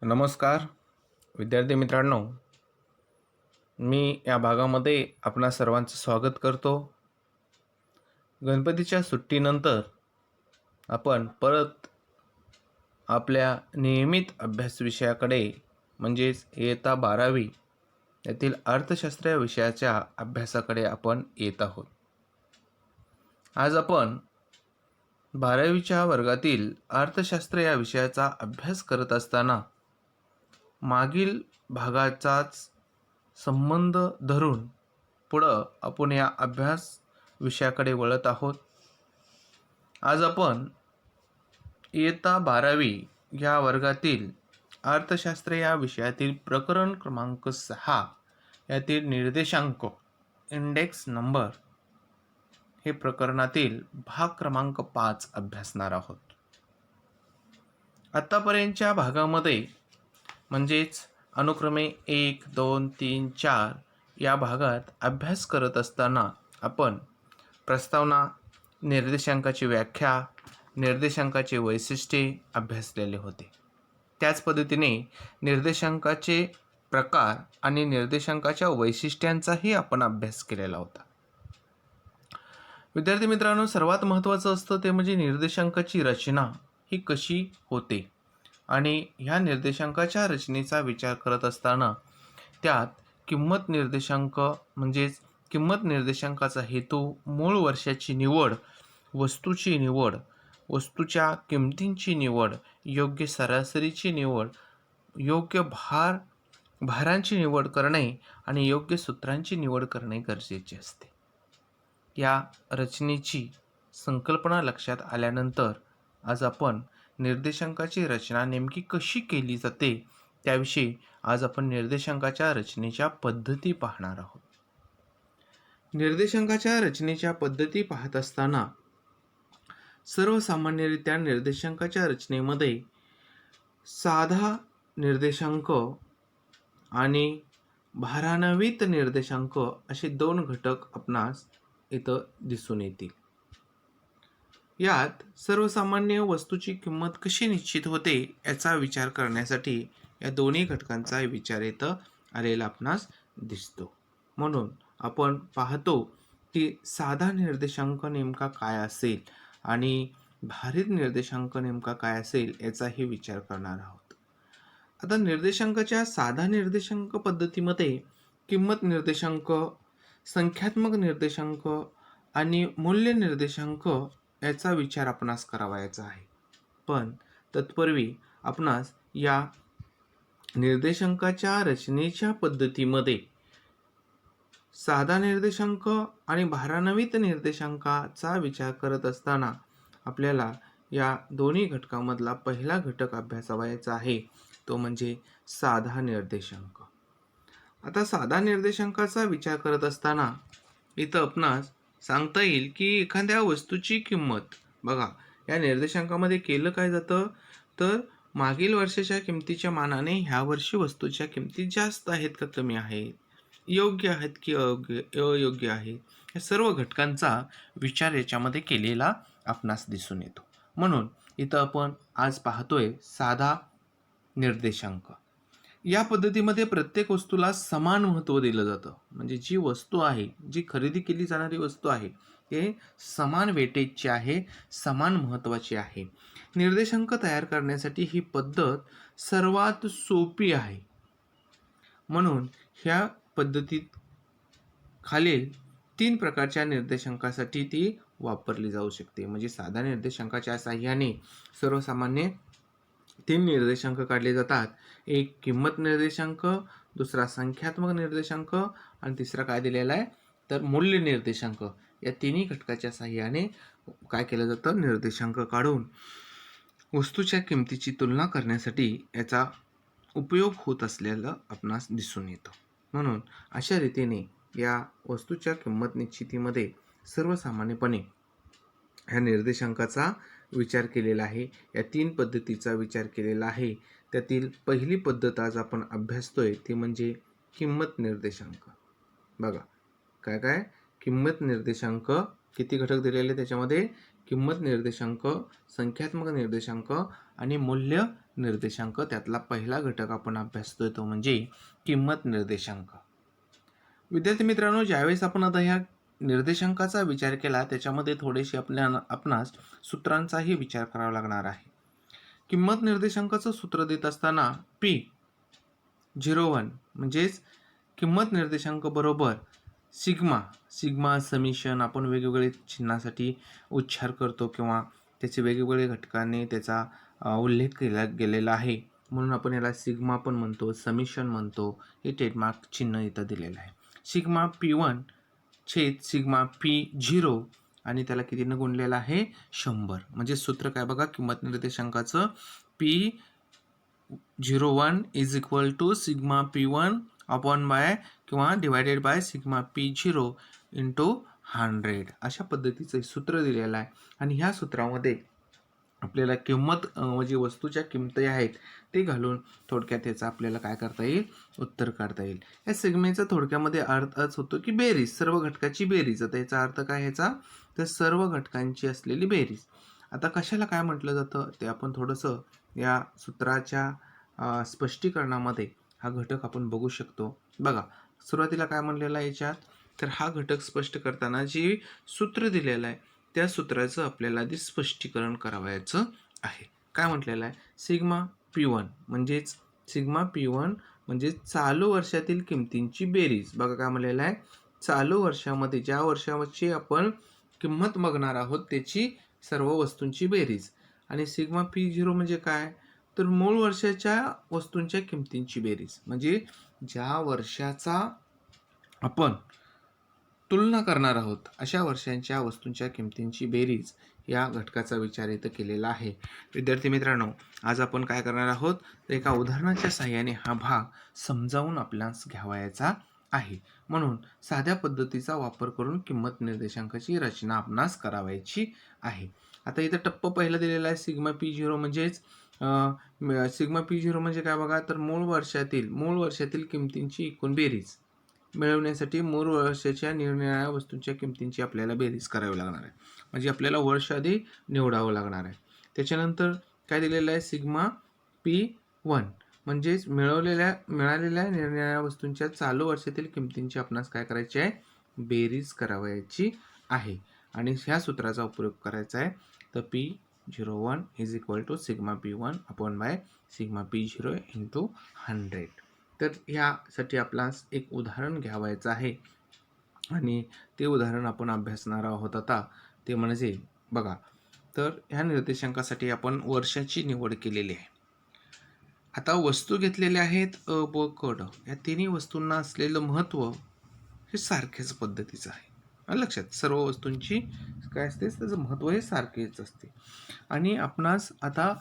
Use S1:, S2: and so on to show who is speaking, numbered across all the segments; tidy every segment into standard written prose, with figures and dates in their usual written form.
S1: नमस्कार विद्यार्थी मित्रांनो, मी या भागामध्ये आपणा सर्वांचं स्वागत करतो. गणपतीच्या सुट्टीनंतर आपण परत आपल्या नियमित अभ्यास विषयाकडे म्हणजेच इयत्ता 12वी यातील अर्थशास्त्र या विषयाच्या अभ्यासाकडे आपण येत आहोत. आज आपण 12वीच्या वर्गातील अर्थशास्त्र या विषयाचा अभ्यास करत असताना मागील भागाचाच संबंध धरून पुढं आपण या अभ्यास विषयाकडे वळत आहोत. आज आपण इयत्ता 12वी या वर्गातील अर्थशास्त्र या विषयातील प्रकरण क्रमांक 6 यातील निर्देशांक इंडेक्स नंबर हे प्रकरणातील भाग क्रमांक 5 अभ्यासणार आहोत. आत्तापर्यंतच्या भागामध्ये म्हणजेच अनुक्रमे 1, 2, 3, 4 या भागात अभ्यास करत असताना आपण प्रस्तावना, निर्देशांकाची व्याख्या, निर्देशांकाचे वैशिष्ट्ये अभ्यासलेले होते. त्याच पद्धतीने निर्देशांकाचे प्रकार आणि निर्देशांकाच्या वैशिष्ट्यांचाही आपण अभ्यास केलेला होता. विद्यार्थी मित्रांनो, सर्वात महत्त्वाचं असतं ते म्हणजे निर्देशांकाची रचना ही कशी होते आणि ह्या निर्देशांकाच्या रचनेचा विचार करत असताना त्यात किंमत निर्देशांक म्हणजेच किंमत निर्देशांकाचा हेतू, मूळ वर्षाची निवड, वस्तूची निवड, वस्तूच्या किमतींची निवड, योग्य सरासरीची निवड, योग्य भारांची निवड करणे आणि योग्य सूत्रांची निवड करणे गरजेचे असते. या रचनेची संकल्पना लक्षात आल्यानंतर आज आपण निर्देशांकाची रचना नेमकी कशी केली जाते त्याविषयी आज आपण निर्देशांकाच्या रचनेच्या पद्धती पाहणार आहोत. निर्देशांकाच्या रचनेच्या पद्धती पाहत असताना सर्वसामान्यरित्या निर्देशांकाच्या रचनेमध्ये साधा निर्देशांक आणि भारान्वित निर्देशांक असे 2 घटक आपणास इथं दिसून येतील. यात सर्वसामान्य वस्तूची किंमत कशी निश्चित होते याचा विचार करण्यासाठी या दोन्ही घटकांचा विचार इथं आलेला आपणास दिसतो. म्हणून आपण पाहतो की साधा निर्देशांक नेमका काय असेल आणि भारित निर्देशांक नेमका काय असेल याचाही विचार करणार आहोत. आता निर्देशांकाच्या साधा निर्देशांक पद्धतीमध्ये किंमत निर्देशांक, संख्यात्मक निर्देशांक आणि मूल्य निर्देशांक याचा विचार आपणास करावायचा आहे. पण तत्पूर्वी आपणास या निर्देशांकाच्या रचनेच्या पद्धतीमध्ये साधा निर्देशांक आणि भारान्वित निर्देशांकाचा विचार करत असताना आपल्याला या दोन्ही घटकामधला पहिला घटक अभ्यासावायचा आहे, तो म्हणजे साधा निर्देशांक. आता साधा निर्देशांकाचा विचार करत असताना इथं आपणास सांगता येईल की एखाद्या वस्तूची किंमत, बघा या निर्देशांकामध्ये केलं काय जातं तर मागील वर्षाच्या किमतीच्या मानाने ह्या वर्षी वस्तूच्या किमती जास्त आहेत का कमी आहेत, योग्य आहेत की अयोग्य आहे, या सर्व घटकांचा विचार याच्यामध्ये केलेला आपणास दिसून येतो. म्हणून इथं आपण आज पाहतोय साधा निर्देशांक. या पद्धतीमध्ये प्रत्येक वस्तूला समान महत्त्व दिलं जातं. म्हणजे जी वस्तू आहे, जी खरेदी केली जाणारी वस्तू आहे ते समान वेटेजची आहे, समान महत्त्वाची आहे. निर्देशांक तयार करण्यासाठी ही पद्धत सर्वात सोपी आहे. म्हणून ह्या पद्धतीत खालील 3 प्रकारच्या निर्देशांकासाठी ती वापरली जाऊ शकते. म्हणजे साधा निर्देशांकाच्या साहाय्याने सर्वसामान्य 3 निर्देशांक काढले जातात. एक किंमत निर्देशांक, दुसरा संख्यात्मक निर्देशांक आणि तिसरा काय दिलेला आहे तर मूल्य निर्देशांक. या तिन्ही घटकाच्या साहाय्याने काय केलं जातं, निर्देशांक काढून वस्तूच्या किमतीची तुलना करण्यासाठी याचा उपयोग होत असलेलं आपणास दिसून येतं. म्हणून अशा रीतीने या वस्तूच्या किंमत निश्चितीमध्ये सर्वसामान्यपणे ह्या निर्देशांकाचा विचार केलेला आहे. या 3 पद्धतीचा विचार केलेला आहे. त्यातील पहिली पद्धत आज आपण अभ्यासतोय ती म्हणजे किंमत निर्देशांक. बघा काय काय किंमत निर्देशांक किती घटक दिलेले त्याच्यामध्ये, किंमत निर्देशांक, संख्यात्मक निर्देशांक आणि मूल्य निर्देशांक, त्यातला पहिला घटक आपण अभ्यासतोय तो म्हणजे किंमत निर्देशांक. विद्यार्थी मित्रांनो, ज्यावेळेस आपण आता ह्या निर्देशांकाचा विचार केला त्याच्यामध्ये थोडेसे आपणास सूत्रांचाही विचार करावा लागणार आहे. किंमत निर्देशांकाचं सूत्र देत असताना P01 म्हणजेच किंमत निर्देशांक बरोबर सिग्मा समिशन आपण वेगवेगळे चिन्हासाठी उच्चार करतो किंवा त्याचे वेगवेगळे घटकाने त्याचा उल्लेख केला गेलेला आहे, म्हणून आपण याला सिग्मा पण म्हणतो, समिशन म्हणतो. हे ट्रेडमार्क चिन्ह इथं दिलेलं आहे. सिग्मा P1 छेद सिग्मा P0 आणि त्याला कितीनं गुणलेलं आहे 100. म्हणजे सूत्र काय बघा, किंमत निर्देशांकाचं P01 is equal to sigma P1 upon by किंवा divided by sigma P0 into 100 अशा पद्धतीचं सूत्र दिलेलं आहे. आणि ह्या सूत्रामध्ये आपल्याला किंमत म्हणजे वस्तूच्या किमती आहेत ते घालून थोडक्यात याचा आपल्याला काय करता येईल, उत्तर काढता येईल. या सिग्मेचा थोडक्यामध्ये अर्थच होतो की बेरीज, सर्व घटकाची बेरीज. आता याचा अर्थ काय ह्याचा, तर सर्व घटकांची असलेली बेरीज. आता कशाला काय म्हटलं जातं ते आपण थोडंसं या सूत्राच्या स्पष्टीकरणामध्ये हा घटक आपण बघू शकतो. बघा, सुरुवातीला काय म्हणलेलं आहे याच्यात, तर हा घटक स्पष्ट करताना जे सूत्र दिलेलं आहे त्या सूत्राचं आपल्याला आधी स्पष्टीकरण करावायचं आहे. काय म्हटलेलं आहे, सिग्मा P1 म्हणजेच चालू वर्षातील किमतींची बेरीज. बघा काय म्हणलेलं आहे, चालू वर्षामध्ये ज्या वर्षाची आपण किंमत बघणार आहोत त्याची सर्व वस्तूंची बेरीज. आणि सिग्मा P0 म्हणजे काय, तर मूळ वर्षाच्या वस्तूंच्या किमतींची बेरीज. म्हणजे ज्या वर्षाचा आपण तुलना करणार आहोत अशा वर्षांच्या वस्तूंच्या किमतींची बेरीज या घटकाचा विचार इथं केलेला आहे. विद्यार्थी मित्रांनो, आज आपण काय करणार आहोत, तर एका उदाहरणाच्या साहाय्याने हा भाग समजावून आपल्यास घ्यावायचा आहे. म्हणून साध्या पद्धतीचा वापर करून किंमत निर्देशांकाची रचना आपणास करावायची आहे. आता इथं टप्पा पहिला दिलेला आहे सिग्मा P0 म्हणजेच सिग्मा P0 म्हणजे काय बघा, तर मूळ वर्षातील किमतींची एकूण बेरीज मिळवण्यासाठी मूळ वर्षाच्या निरनिराळ्या वस्तूंच्या किमतींची आपल्याला बेरीज करावी लागणार आहे. म्हणजे आपल्याला वर्ष आधी निवडावं लागणार आहे. त्याच्यानंतर काय दिलेलं आहे, सिग्मा P1 म्हणजेच मिळालेल्या निरनिराळ्या वस्तूंच्या चालू वर्षातील किमतींची आपणास काय करायची आहे, बेरीज करावायची आहे. आणि ह्या सूत्राचा उपयोग करायचा आहे. तर P01 is equal to sigma P1 upon by sigma P0 into 100. तर ह्यासाठी आपणास एक उदाहरण घ्यावायचं आहे आणि ते उदाहरण आपण अभ्यासणार आहोत आता. ते म्हणजे बघा, तर ह्या निर्देशांकासाठी आपण वर्षाची निवड केलेली आहे. आता वस्तू घेतलेल्या आहेत अ, ब, क, ड. या तिन्ही वस्तूंना असलेलं महत्त्व हे सारख्याच पद्धतीचं आहे. लक्षात, सर्व वस्तूंची काय असते, त्याचं महत्त्व हे सारखेच असते. आणि आपणास आता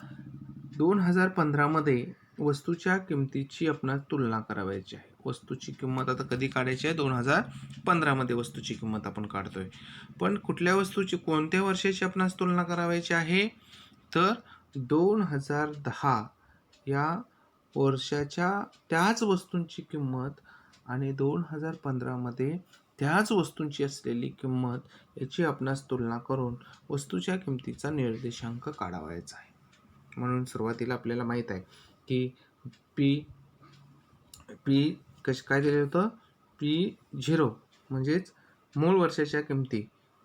S1: 2015 मध्ये वस्तूच्या किमतीची आपणास तुलना करावायची आहे. वस्तूची किंमत आता कधी काढायची आहे, 2015 मध्ये वस्तूची किंमत आपण काढतोय. पण कुठल्या वस्तूची, कोणत्या वर्षाची आपणास तुलना करावायची आहे, तर 2010 या वर्षाच्या त्याच वस्तूंची किंमत आणि 2015 मध्ये त्याच वस्तूंची असलेली किंमत याची आपणास तुलना करून वस्तूच्या किमतीचा निर्देशांक काढावायचा आहे. म्हणून सुरुवातीला आपल्याला माहीत आहे की काय दिलं होतं, P0 म्हणजेच मूळ वर्षाच्या किमती,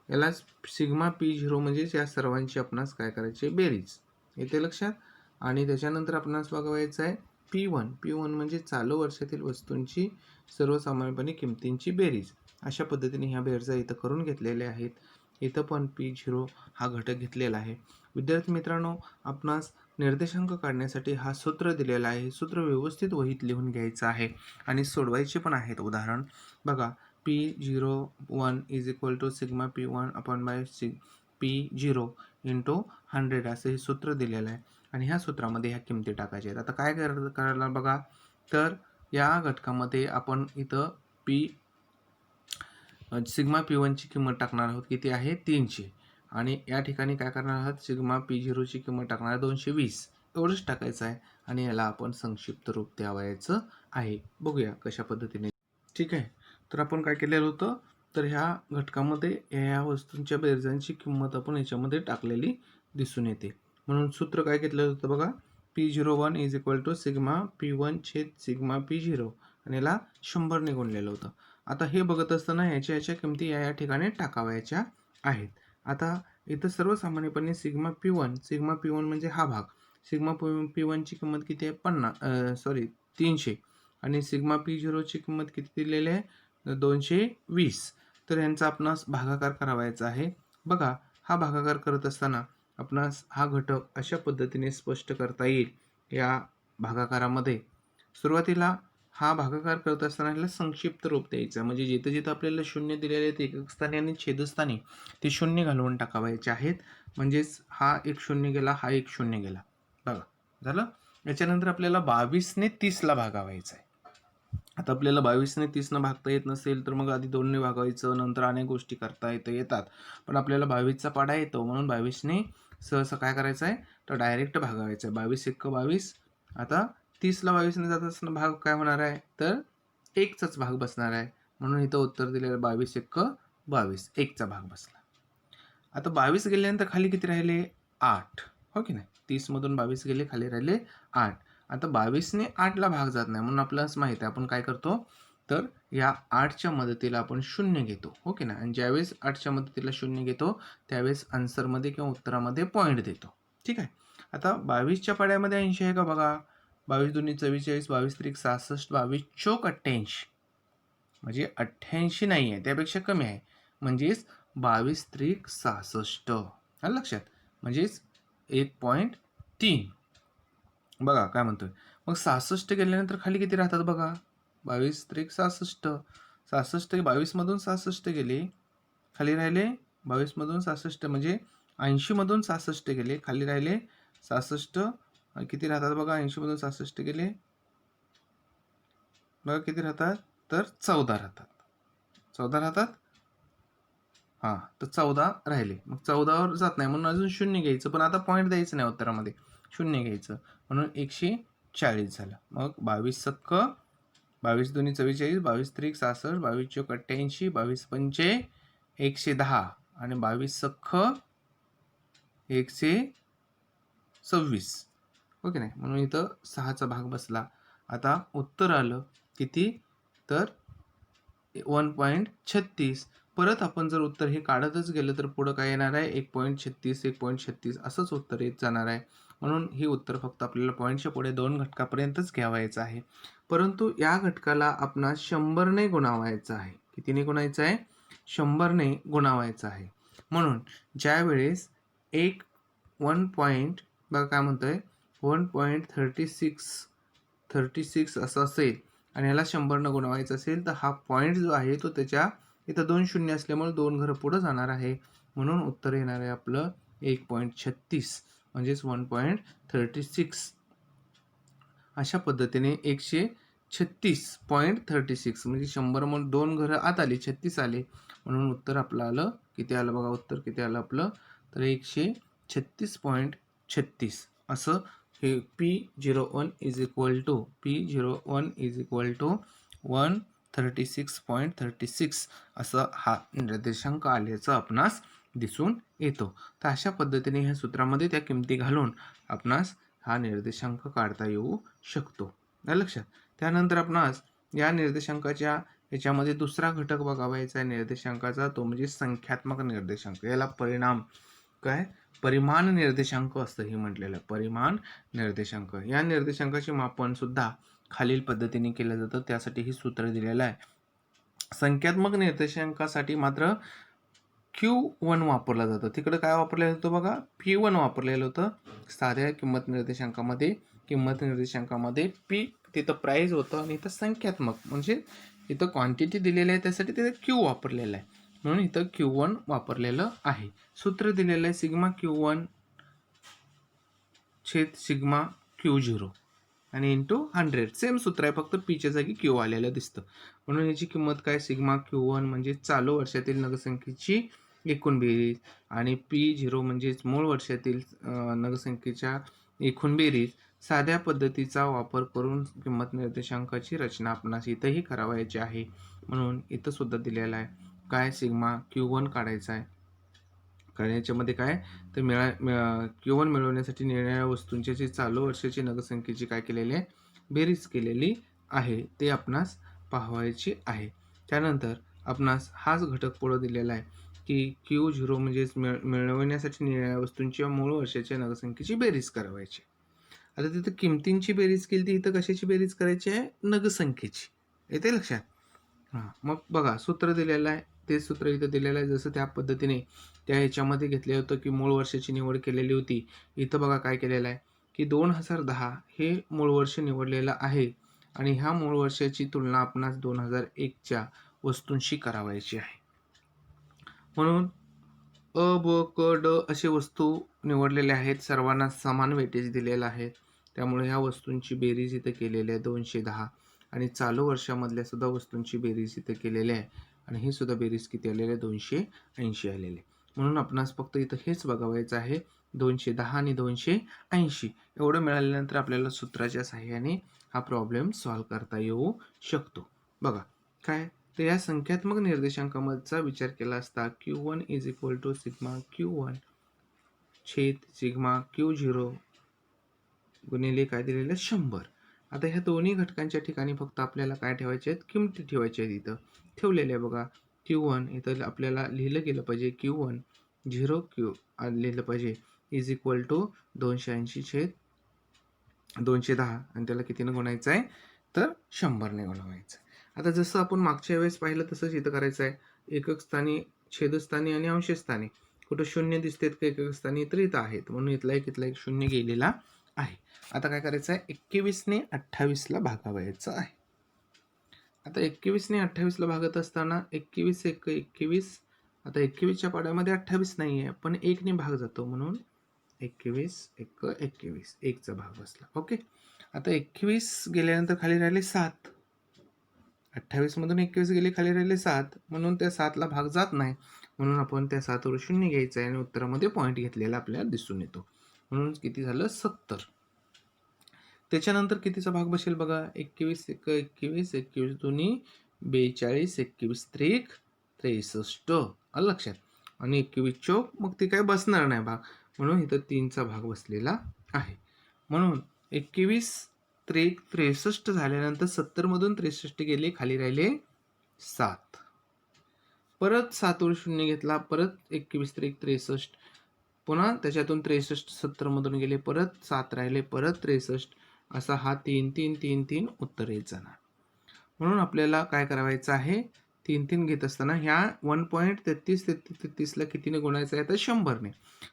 S1: याला सिग्मा P0 म्हणजेच या सर्वांची आपणास काय करायची, बेरीज. येते लक्षात. आणि त्याच्यानंतर आपणास बघायचं आहे P1 म्हणजे चालू वर्षातील वस्तूंची सर्वसामान्यपणे किमतींची बेरीज. अशा पद्धतीने ह्या बेरजा इथं करून घेतलेल्या आहेत. इथं पण P0 हा घटक घेतलेला आहे. विद्यार्थी मित्रांनो, आपणास निर्देशांक काढण्यासाठी हा सूत्र दिलेला आहे. सूत्र व्यवस्थित वहीत लिहून घ्यायचं आहे आणि सोडवायचे पण आहेत उदाहरण. बघा, P01 is equal to sigma P1 upon by P0 into 100 असं हे सूत्र दिलेलं आहे. आणि ह्या सूत्रामध्ये ह्या किमती टाकायच्या आहेत. आता काय करायला बघा, तर या घटकामध्ये आपण इथं सिग्मा P1 ची किंमत टाकणार आहोत, किती आहे, 300. आणि या ठिकाणी काय करणार आहात, सिग्मा P0 ची किंमत टाकणार आहे 220. एवढंच टाकायचं आहे आणि याला आपण संक्षिप्त रूप द्यावायचं आहे. बघूया कशा पद्धतीने. ठीक आहे, तर आपण काय केलेलं होतं, तर ह्या घटकामध्ये ह्या वस्तूंच्या बेरजांची किंमत आपण याच्यामध्ये टाकलेली दिसून येते. म्हणून सूत्र काय घेतलं होतं बघा, P01 is equal to sigma P1 छेद सिग्मा P0 आणि याला 100ने गुणलेलं होतं. आता हे बघत असताना याच्या किमती या ठिकाणी टाकावायच्या आहेत. आता इथं सर्वसामान्यपणे सिग्मा P1 म्हणजे हा भाग. सिग्मा P1 ची किंमत किती आहे 300 आणि सिग्मा P0 ची किंमत किती दिलेली आहे 220. तर यांचा आपणास भागाकार करावायचा आहे. बघा हा भागाकार करत असताना आपणास हा घटक अशा पद्धतीने स्पष्ट करता येईल. या भागाकारामध्ये सुरुवातीला हा भागाकार करत असताना याला संक्षिप्त रूप द्यायचं, म्हणजे जिथं जिथं आपल्याला शून्य दिलेले आहेत एकक स्थानी आणि छेदस्थानी ते शून्य घालवून टाकावायचे आहेत. म्हणजेच हा एक शून्य गेला, हा एक शून्य गेला. बघा झालं. याच्यानंतर आपल्याला 22ने 30ला भागावायचं आहे. आता आपल्याला 22ने 30नं भागता येत नसेल तर मग आधी 2ने भागायचं, नंतर अनेक गोष्टी करता येतात. पण आपल्याला 22चा पाढा येतो म्हणून 22ने सहसा काय करायचं आहे तर डायरेक्ट भागावायचं आहे. 22 एक्क 22. आता 30ला 22ने जात असताना भाग काय होणार आहे तर 1चाच भाग बसणार आहे. म्हणून इथं उत्तर दिलेलं 22 एक्क 22, 1चा भाग बसला. आता 22 गेल्यानंतर खाली किती राहिले 8, हो की नाही. 30 मधून 22 गेले, खाली राहिले 8. आता 22ने 8ला भाग जात नाही म्हणून आपल्याला माहिती आहे आपण काय करतो तर या 8च्या मदतीला आपण 0 घेतो, हो की नाही. आणि ज्यावेळेस 8च्या मदतीला 0 घेतो त्यावेळेस आन्सरमध्ये किंवा उत्तरामध्ये पॉईंट देतो. ठीक आहे. आता 22च्या पाड्यामध्ये 80 आहे का बघा. 22 दुनी 44, 22 त्रिक 66, 22 चोक 88, म्हणजे 88 नाही आहे, त्यापेक्षा कमी आहे. म्हणजेच 22 त्रिक 66 आलं लक्षात. म्हणजेच 1.3. बघा काय म्हणतोय. मग 66 गेल्यानंतर खाली किती राहतात बघा. 22 त्रिक 66, 66 22 मधून 66 गेले, खाली राहिले 22 मधून 66 म्हणजे 80 मधून 66 गेले, खाली राहिले 66. किती राहतात बघा. 80 मधून 66 गेले, बघा किती राहतात तर 14 राहतात. 14 राहतात. हां तर 14 राहिले. मग 14वर जात नाही म्हणून अजून 0 घ्यायचं, पण आता पॉईंट द्यायचं नाही उत्तरामध्ये, 0 घ्यायचं म्हणून 140 झालं. मग 22 सक्क 22 दुनी 44, 22 त्रिक 66, 22 चोक 88, 22 पंचे 110 आणि 22 सख्ख 126, हो की नाही. म्हणून इथं 6चा भाग बसला. आता उत्तर आलं किती तर 1.36. परत आपण जर उत्तर हे काढतच गेलं तर पुढं काय येणार आहे 1.36, 1.36 असंच उत्तर येत जाणार आहे. म्हणून हे उत्तर फक्त आपल्याला पॉईंटच्या पुढे 2 घटकापर्यंतच घ्यावायचं आहे. परंतु या घटकाला आपणास 100ने गुणावायचं आहे. कितीने गुणायचं आहे 100ने गुणावायचं आहे. म्हणून ज्या वेळेस 1 बघा काय म्हणतोय 1.36 असं असेल आणि याला 100 गुणवायचं असेल तर हा पॉईंट जो आहे तो त्याच्या इथं 2 शून्य असल्यामुळे 2 घरं पुढं जाणार आहे. म्हणून उत्तर येणार आहे आपलं 1.36 म्हणजेच 1.36. अशा पद्धतीने 136.36 म्हणजे 100 म्हणून 2 घरं आत आली 36 आले म्हणून उत्तर आपलं आलं किती आलं बघा. उत्तर किती आलं आपलं तर 136.36 असं हे P01 इज इक्वल टू 136.36 असं हा निर्देशांक आल्याचं आपणास दिसून येतो. तर अशा पद्धतीने ह्या सूत्रामध्ये त्या किमती घालून आपणास हा निर्देशांक काढता येऊ शकतो. लक्षात. त्यानंतर आपणास या निर्देशांकाच्या याच्यामध्ये दुसरा घटक बघावायचा आहे निर्देशांकाचा, तो म्हणजे संख्यात्मक निर्देशांक. याला परिमाण निर्देशांक असंही म्हटलेलं आहे. परिमाण निर्देशांक. या निर्देशांकाचे मापन सुद्धा खालील पद्धतीने केलं जातं. त्यासाठी हे सूत्र दिलेलं आहे. संख्यात्मक निर्देशांकासाठी मात्र Q1 वापरलं जातं. तिकडं काय वापरलेलं होतं बघा P1 वापरलेलं होतं. साध्या किंमत निर्देशांकामध्ये P तिथं प्राईज होतं आणि इथं संख्यात्मक म्हणजे इथं क्वांटिटी दिलेली आहे त्यासाठी तिथं Q वापरलेलं आहे. म्हणून इथं Q1 वापरलेलं आहे. सूत्र दिलेलं आहे सिग्मा Q1 छेद सिग्मा Q0 आणि इंटू 100. सेम सूत्र आहे फक्त Pच्या जागी Q आलेलं दिसतं. म्हणून याची किंमत काय सिग्मा Q1 म्हणजे चालू वर्षातील नगरसंख्येची एकूण बेरीज आणि P0 म्हणजेच मूळ वर्षातील नगरसंख्येच्या एकूण बेरीज. साध्या पद्धतीचा वापर करून किंमत निर्देशांकाची रचना आपणास इथंही करावायची आहे. म्हणून इथं सुद्धा दिलेला आहे काय सिग्मा Q1 काढायचा आहे. कारण याच्यामध्ये काय तर Q1 मिळवण्यासाठी निळ्या वस्तूंच्या जी चालू वर्षाची नगसंख्येची काय केलेली आहे बेरीज केलेली आहे ते आपणास पाहायची आहे. त्यानंतर आपणास हाच घटक पुढे दिलेला आहे की Q0 म्हणजेच मिळवण्यासाठी निळ्या वस्तूंच्या मूळ वर्षाच्या नगसंख्येची बेरीज करायची. आता तिथं किमतींची बेरीज केली ती इथं कशाची बेरीज करायची आहे नगसंख्येची. येते लक्षात? हां, मग बघा सूत्र दिलेलं आहे. ते सूत्र इथं दिलेलं आहे. जसं त्या पद्धतीने त्या ह्याच्यामध्ये घेतलं होतं की मूळ वर्षाची निवड केलेली होती. इथं बघा काय केलेलं आहे की 2010 हे मूळ वर्ष निवडलेलं आहे आणि ह्या मूळ वर्षाची तुलना आपणास 2001च्या वस्तूंशी करावायची आहे. म्हणून अ, ब, क, ड असे वस्तू निवडलेल्या आहेत. सर्वांना समान वेटेज दिलेलं आहे. त्यामुळे ह्या वस्तूंची बेरीज इथे केलेली आहे 210 आणि चालू वर्षामधल्या सुद्धा वस्तूंची बेरीज इथे केलेली आहे आणि ही सुद्धा बेरीज किती आलेली आहे 280 आलेली आहे. म्हणून आपणास फक्त इथं हेच बघावायचं आहे 210 आणि 280 एवढं मिळाल्यानंतर आपल्याला सूत्राच्या साहाय्याने हा प्रॉब्लेम सॉल्व्ह करता येऊ शकतो. बघा काय तर या संख्यात्मक निर्देशांकाचा विचार केला असता Q1 is equal to sigma Q1 छेद सिग्मा Q0 गुणिले काय दिलेलं 100. आता ह्या दोन्ही घटकांच्या ठिकाणी फक्त आपल्याला काय ठेवायचे आहेत किमती ठेवायच्या आहेत. इथं ठेवलेल्या बघा Q1 इथं आपल्याला लिहिलं गेलं पाहिजे Q1 0 Q लिहिलं पाहिजे इज इक्वल टू 280 छेद 210 आणि त्याला कितीनं गुणायचं आहे तर 100ने गुणवायचं. आता जसं आपण मागच्या वेळेस पाहिलं तसंच इथं करायचं आहे. एकक स्थानी छेदस्थानी आणि अंशस्थानी कुठं शून्य दिसतेत का एकक स्थानी तर इथं आहेत म्हणून इथला एक शून्य गेलेला आहे. आता काय करायचं आहे 21ने 28ला भागावायचं आहे. आता 21ने 28ला भागत असताना 21 एक 21 आता 21च्या पाड्यामध्ये 28 नाही आहे पण 1ने भाग जातो म्हणून 21 एक 21 1चा भाग बसला. ओके आता 21 गेल्यानंतर खाली राहिले 7 28 मधून 21 गेले खाली राहिले 7 म्हणून त्या 7ला भाग जात नाही म्हणून आपण त्या 7 वर शून्य घ्यायचं आहे आणि उत्तरामध्ये पॉईंट घेतलेला आपल्याला दिसून येतो. म्हणून किती झालं 70. त्याच्यानंतर कितीचा भाग बसेल बघा 21 एक 21 21 दोन्ही 42 21 त्रिक 63 आलं लक्षात आणि 21 चौक मग ती काय बसणार नाही भाग म्हणून इथं 3चा भाग बसलेला आहे. म्हणून 21 त्रिक 63 झाल्यानंतर 70 मधून 63 गेले खाली राहिले 7 परत 7 वर शून्य घेतला परत 21 त्रिक 63 पुन्हा त्याच्यातून 63 70 मधून गेले परत 7 राहिले परत 63 असा हा 3 3 3 3 उत्तर येत जाणार. म्हणून आपल्याला काय करायचं आहे 3 3 घेत असताना ह्या 1.33 33 ला कितीने गुणायचं आहे तर 100ने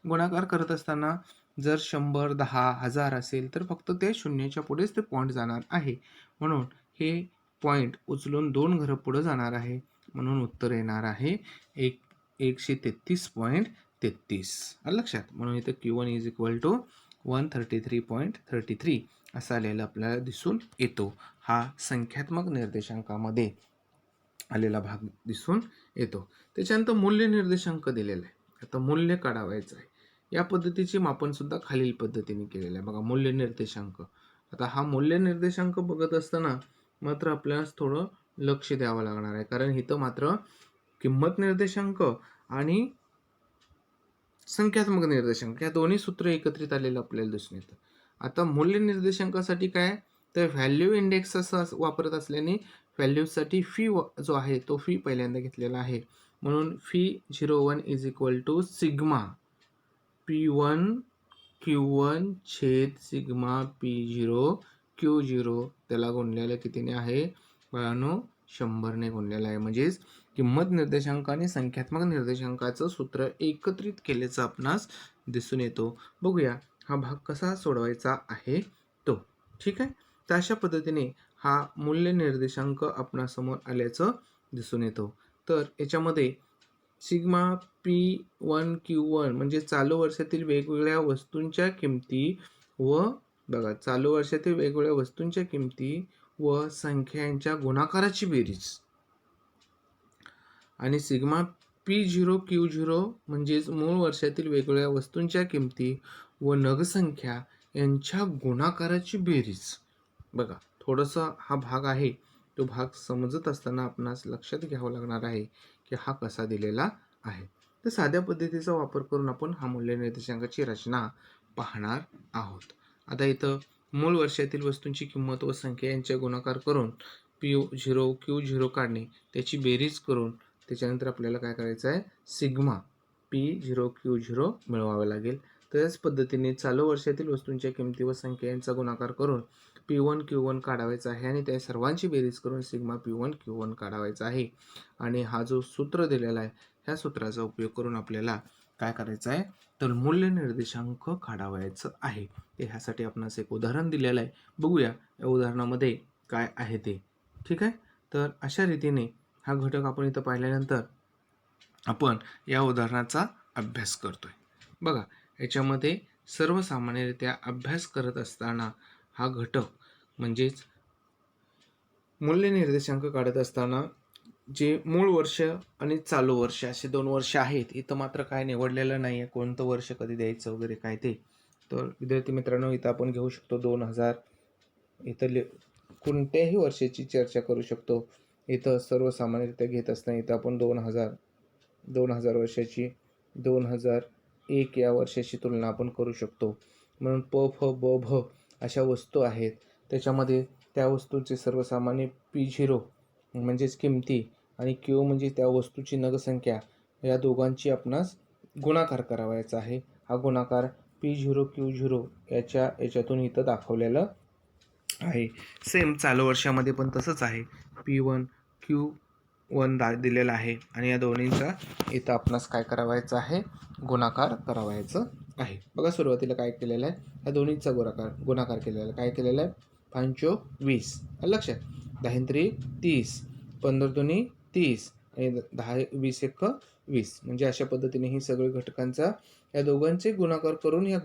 S1: गुणाकार करत असताना जर 100 10 1000 असेल तर फक्त ते शून्याच्या पुढेच ते पॉईंट जाणार आहे म्हणून हे पॉईंट उचलून 2 घरं पुढे जाणार आहे म्हणून उत्तर येणार आहे 133.33 लक्षात. म्हणून इथे Q1 इज इक्वल टू 133.33 असा आलेला आपल्याला दिसून येतो. हा संख्यात्मक निर्देशांकामध्ये आलेला भाग दिसून येतो. त्याच्यानंतर मूल्य निर्देशांक दिलेला आहे. आता मूल्य काढावायचं आहे. या पद्धतीचे मापन सुद्धा खालील पद्धतीने केलेलं आहे बघा मूल्य निर्देशांक. आता हा मूल्य निर्देशांक बघत असताना मात्र आपल्याला थोडं लक्ष द्यावं लागणार आहे कारण इथं मात्र किंमत निर्देशांक आणि संख्यात्मक निर्देशांक या दोन्ही सूत्र एकत्रित आलेलं आपल्याला दिसून येतं. आता मूल्य निर्देशांकासाठी काय तर व्हॅल्यू इंडेक्स असं वापरत असल्याने व्हॅल्यूसाठी फी जो आहे तो फी पहिल्यांदा घेतलेला आहे म्हणून फी 01 is equal to sigma P1 Q1 छेद सिग्मा P0 Q0 त्याला गुणलेलं कितीने आहे बाळांनो 100ने गुणलेलं आहे. म्हणजेच किंमत निर्देशांक आणि संख्यात्मक निर्देशांकाचं सूत्र एकत्रित केल्याचं आपणास दिसून येतो. बघूया हा भाग कसा सोडवायचा आहे तो. ठीक आहे तर अशा पद्धतीने हा मूल्य निर्देशांक आपणासमोर आल्याचं दिसून येतो. तर याच्यामध्ये सिग्मा P1 Q1 म्हणजे चालू वर्षातील वेगवेगळ्या वस्तूंच्या किमती व बघा चालू वर्षातील वेगवेगळ्या वस्तूंच्या किमती व संख्यांच्या गुणाकाराची बेरीज आणि सिग्मा P0 Q0 म्हणजेच मूळ वर्षातील वेगवेगळ्या वस्तूंच्या किमती व नगसंख्या यांच्या गुणाकाराची बेरीज. बघा थोडंसं हा भाग आहे तो भाग समजत असताना आपणास लक्षात घ्यावा लागणार आहे की हा कसा दिलेला आहे. तर साध्या पद्धतीचा वापर करून आपण हा मूल्य निर्देशांकाची रचना पाहणार आहोत. आता इथं मूळ वर्षातील वस्तूंची किंमत व संख्या यांच्या गुणाकार करून P0 Q0 काढणे, त्याची बेरीज करून त्याच्यानंतर आपल्याला काय करायचं आहे, सिग्मा P0 Q0 मिळवावे लागेल. त्याच पद्धतीने चालू वर्षातील वस्तूंच्या किमती व संख्या यांचा गुणाकार करून P1 Q1 काढावायचा आहे आणि त्या सर्वांची बेरीज करून सिग्मा P1 Q1 काढावायचा आहे. आणि हा जो सूत्र दिलेला आहे, ह्या सूत्राचा उपयोग करून आपल्याला काय करायचं आहे, तर मूल्य निर्देशांक काढावायचं आहे. ते ह्यासाठी आपणास एक उदाहरण दिलेलं आहे. बघूया या उदाहरणामध्ये काय आहे ते. ठीक आहे. तर अशा रीतीने हा घटक आपण इथं पाहिल्यानंतर आपण या उदाहरणाचा अभ्यास करतोय. बघा, याच्यामध्ये सर्वसामान्यरित्या अभ्यास करत असताना हा घटक म्हणजेच मूल्य निर्देशांक काढत असताना जे मूळ वर्ष आणि चालू वर्ष असे 2 वर्ष आहेत. इथं मात्र काय निवडलेलं नाही आहे, कोणतं वर्ष कधी द्यायचं वगैरे काय ते. तर विद्यार्थी मित्रांनो, इथं आपण घेऊ शकतो 2000. इथं कोणत्याही वर्षाची चर्चा करू शकतो. इथं सर्वसामान्यरित्या घेत असताना इथं आपण 2000 वर्षाची 2001 या वर्षाची तुलना आपण करू शकतो. म्हणून प, फ, ब, भ अशा वस्तू आहेत. त्याच्यामध्ये त्या वस्तूचे सर्वसामान्य P0 म्हणजेच किमती आणि Q म्हणजे त्या वस्तूची नगसंख्या, या दोघांची आपणास गुणाकार करावायचा आहे. हा गुणाकार P0 Q0 याच्यातून इथं दाखवलेलं आहे. सेम चालू वर्षामध्ये पण तसंच आहे. P1 Q1 दिलेला आहे आणि या दोन्हींचा इथं आपणास काय करावायचं आहे, गुणाकार करावायचं आहे. बघा, सुरुवातीला काय केलेलं आहे, या दोन्हींचा गुणाकार केलेला आहे. काय केलेलं आहे, 5 लक्षात, 10 30, 15 30 आणि 10 20 20. म्हणजे अशा पद्धतीने ही सगळे घटकांचा या दोघांचे गुणाकार करून या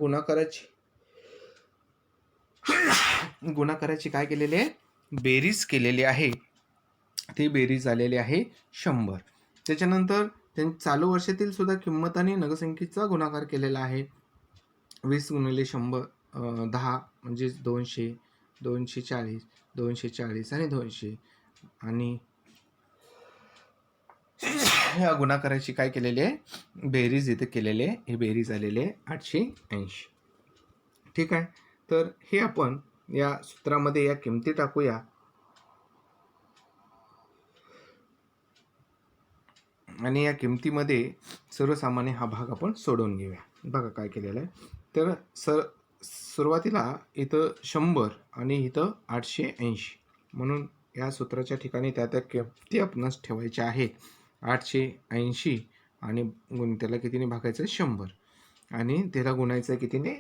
S1: गुणाकाराची काय केलेली आहे, बेरीज केलेली आहे. ती बेरीज आलेली आहे 100. त्याच्यानंतर चालू वर्षातील सुद्धा किंमत आणि नगसंख्येचा गुणाकार केलेला आहे. 20 गुणिले 100 10 म्हणजे 200, 240, 240 आणि 200. आणि ह्या गुणाकाराची काय केलेली आहे, बेरीज इथे केलेली आहे. ही बेरीज आलेली आहे 880. ठीक आहे. तर हे आपण या सूत्रामध्ये या किमती टाकूया आणि या किमतीमध्ये सर्वसामान्य हा भाग आपण सोडवून घेऊया. बघा काय केलेलं आहे. तर सुरुवातीला इथं 100 आणि इथं 880, म्हणून या सूत्राच्या ठिकाणी त्या किमती आपणास ठेवायच्या आहेत. 880 आणि त्याला कितीने भागायचं, 100, आणि त्याला गुणायचं कितीने,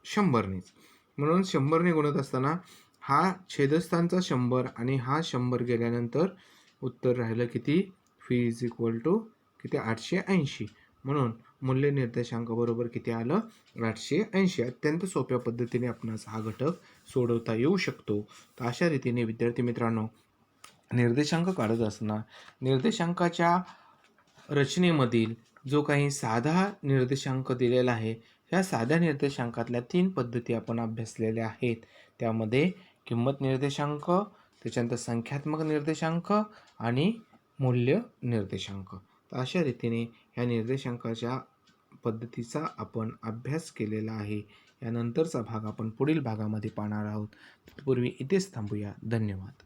S1: 100नेच. म्हणून 100ने गुणत असताना हा छेदस्थानचा 100 आणि हा 100 गेल्यानंतर उत्तर राहिलं किती, फी इज इक्वल टू किती, 880. म्हणून मूल्य निर्देशांक बरोबर किती आलं, 880. अत्यंत सोप्या पद्धतीने आपणास हा घटक सोडवता येऊ शकतो. तर अशा रीतीने विद्यार्थी मित्रांनो, निर्देशांक काढत असताना निर्देशांकाच्या रचनेमधील जो काही साधा निर्देशांक दिलेला आहे, ह्या साध्या निर्देशांकातल्या 3 पद्धती आपण अभ्यासलेल्या आहेत. त्यामध्ये किंमत निर्देशांक, त्याच्यानंतर संख्यात्मक निर्देशांक आणि मूल्य निर्देशांक. तर अशा रीतीने ह्या निर्देशांकाच्या पद्धतीचा आपण अभ्यास केलेला आहे. यानंतरचा भाग आपण पुढील भागामध्ये पाहणार आहोत. पूर्वी इथेच थांबूया. धन्यवाद.